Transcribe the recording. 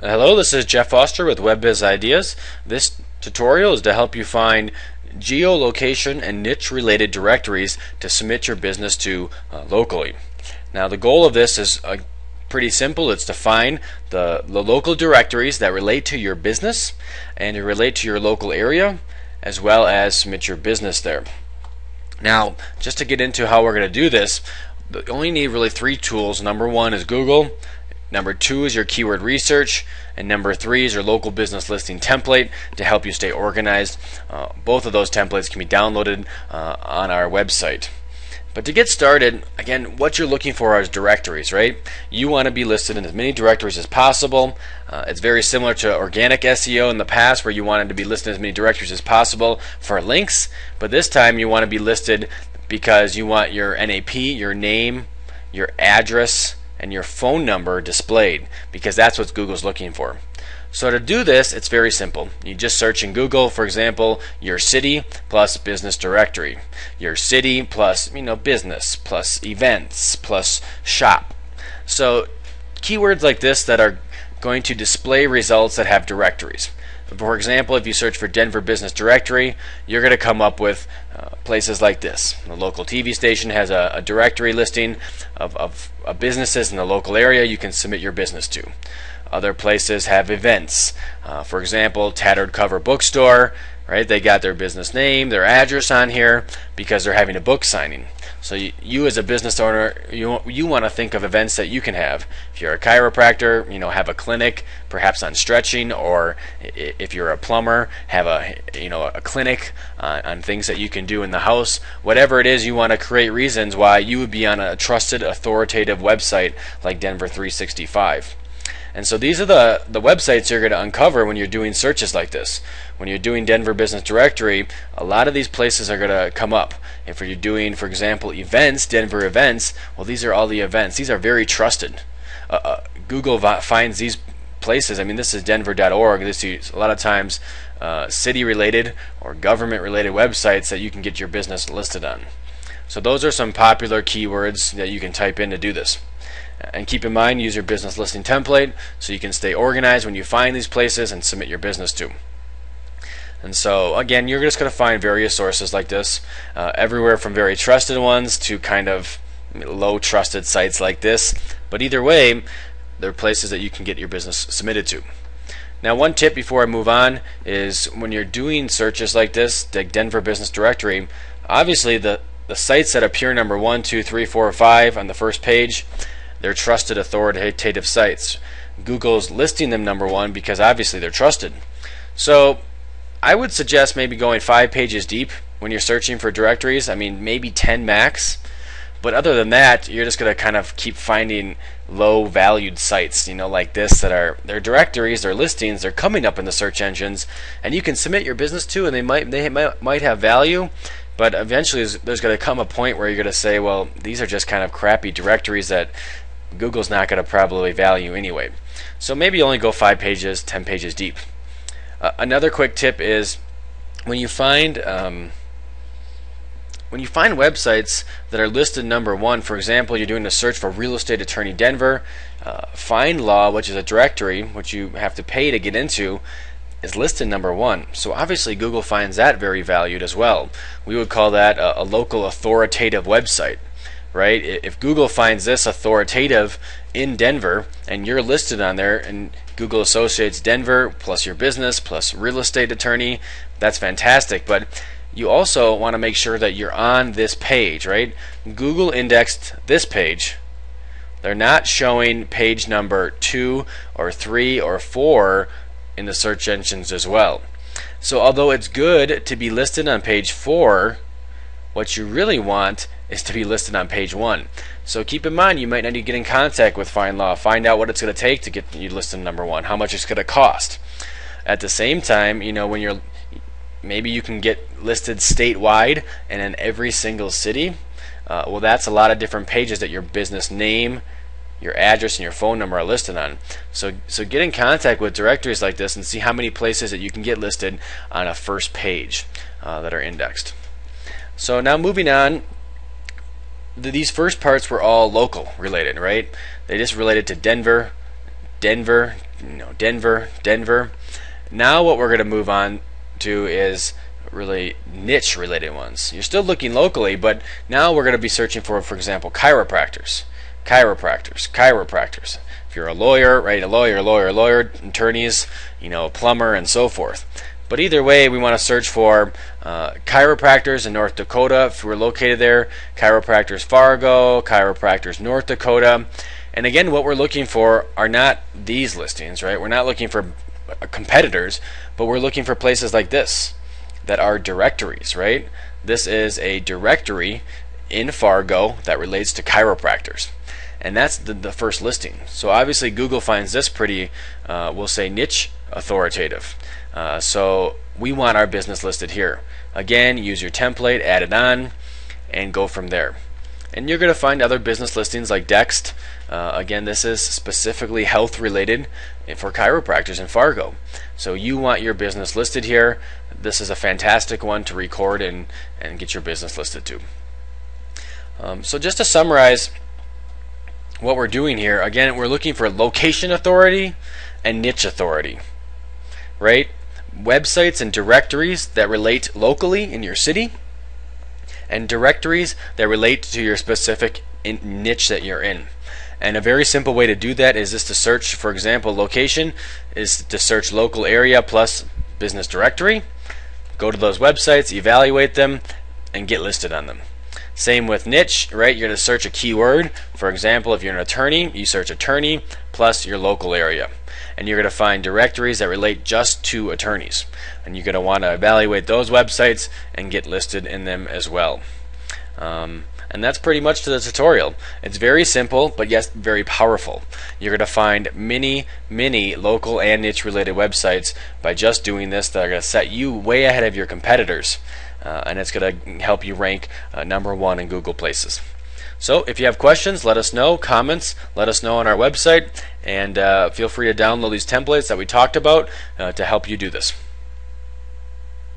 Hello, this is Jeff Foster with WebBiz Ideas. This tutorial is to help you find geolocation and niche related directories to submit your business to locally. Now the goal of this is pretty simple. It's to find the local directories that relate to your business and to relate to your local area, as well as submit your business there. Now, just to get into how we're going to do this, you only need really three tools. Number one is Google. Number two is your keyword research, and number three is your local business listing template to help you stay organized. Both of those templates can be downloaded on our website. But to get started, again, what you're looking for is directories, right? You want to be listed in as many directories as possible. It's very similar to organic SEO in the past, where you wanted to be listed in as many directories as possible for links, but this time you want to be listed because you want your NAP, your name, your address, and your phone number displayed, because that's what Google's looking for. So to do this, it's very simple. You just search in Google, for example, your city plus business directory, your city plus business plus events plus shop. So keywords like this that are going to display results that have directories. For example, if you search for Denver Business Directory, you're going to come up with places like this. The local TV station has a directory listing of businesses in the local area you can submit your business to. Other places have events. For example, Tattered Cover Bookstore, right? They got their business name, their address on here because they're having a book signing. So you as a business owner, you want to think of events that you can have. If you're a chiropractor, have a clinic, perhaps on stretching, or if you're a plumber, have a clinic on things that you can do in the house. Whatever it is, you want to create reasons why you would be on a trusted, authoritative website like Denver 365. And so these are the websites you're going to uncover when you're doing searches like this. When you're doing Denver Business Directory, a lot of these places are going to come up. If you're doing, for example, events, Denver events, well, these are all the events. These are very trusted. Google finds these places. I mean, this is denver.org. This is a lot of times city-related or government-related websites that you can get your business listed on. So those are some popular keywords that you can type in to do this. And keep in mind, use your business listing template so you can stay organized when you find these places and submit your business to. And so again, you're just going to find various sources like this, everywhere from very trusted ones to kind of low trusted sites like this. But either way, they're places that you can get your business submitted to. Now, one tip before I move on is when you're doing searches like this, like Denver Business Directory, obviously the sites that appear number 1, 2, 3, 4, 5 on the first page, they're trusted, authoritative sites. Google's listing them number 1 because obviously they're trusted. So I would suggest maybe going 5 pages deep when you're searching for directories. I mean, maybe 10 max. But other than that, you're just going to kind of keep finding low valued sites, like this, that are their directories, their listings, they're coming up in the search engines, and you can submit your business to, and they might have value. But eventually there's going to come a point where you're going to say, well, these are just kind of crappy directories that Google's not going to probably value anyway. So maybe only go 5 pages, 10 pages deep. Another quick tip is when you find websites that are listed number 1, for example, you're doing a search for real estate attorney Denver, Find Law, which is a directory which you have to pay to get into, is listed number 1. So obviously Google finds that very valued as well. We would call that a local authoritative website, right? If Google finds this authoritative in Denver and you're listed on there, and Google associates Denver plus your business plus real estate attorney, that's fantastic. But you also want to make sure that you're on this page, right? Google indexed this page. They're not showing page number 2 or 3 or 4 in the search engines as well. So although it's good to be listed on page 4, what you really want is to be listed on page 1. So keep in mind, you might need to get in contact with Find Law, find out what it's going to take to get you listed number 1, how much it's going to cost. At the same time, when maybe you can get listed statewide and in every single city. Well, that's a lot of different pages that your business name, your address, and your phone number are listed on. So get in contact with directories like this and see how many places that you can get listed on a first page that are indexed. So now moving on, these first parts were all local related, right? They just related to Denver, Denver. Now what we're going to move on to is really niche related ones. You're still looking locally, but now we're going to be searching for example, chiropractors. If you're a lawyer, right, lawyer, attorneys, plumber, and so forth. But either way, we want to search for chiropractors in North Dakota if we're located there, chiropractors Fargo, chiropractors North Dakota. And again, what we're looking for are not these listings, right? We're not looking for competitors, but we're looking for places like this that are directories, right? This is a directory in Fargo that relates to chiropractors. And that's the first listing. So obviously Google finds this pretty, we'll say, niche authoritative. So we want our business listed here. Again, use your template, add it on, and go from there. And you're going to find other business listings like Dext. Again, this is specifically health related for chiropractors in Fargo. So you want your business listed here. This is a fantastic one to record and get your business listed to. So just to summarize what we're doing here, again, we're looking for location authority and niche authority, right? Websites and directories that relate locally in your city, and directories that relate to your specific niche that you're in. And a very simple way to do that is just to search, for example, location is to search local area plus business directory. Go to those websites, evaluate them, and get listed on them. Same with niche, right? You're going to search a keyword. For example, if you're an attorney, you search attorney plus your local area. And you're going to find directories that relate just to attorneys. And you're going to want to evaluate those websites and get listed in them as well. And that's pretty much to the tutorial. It's very simple, but yes, very powerful. You're going to find many local and niche related websites by just doing this that are going to set you way ahead of your competitors. And it's going to help you rank #1 in Google Places. So if you have questions, let us know. Comments, let us know on our website. And feel free to download these templates that we talked about to help you do this.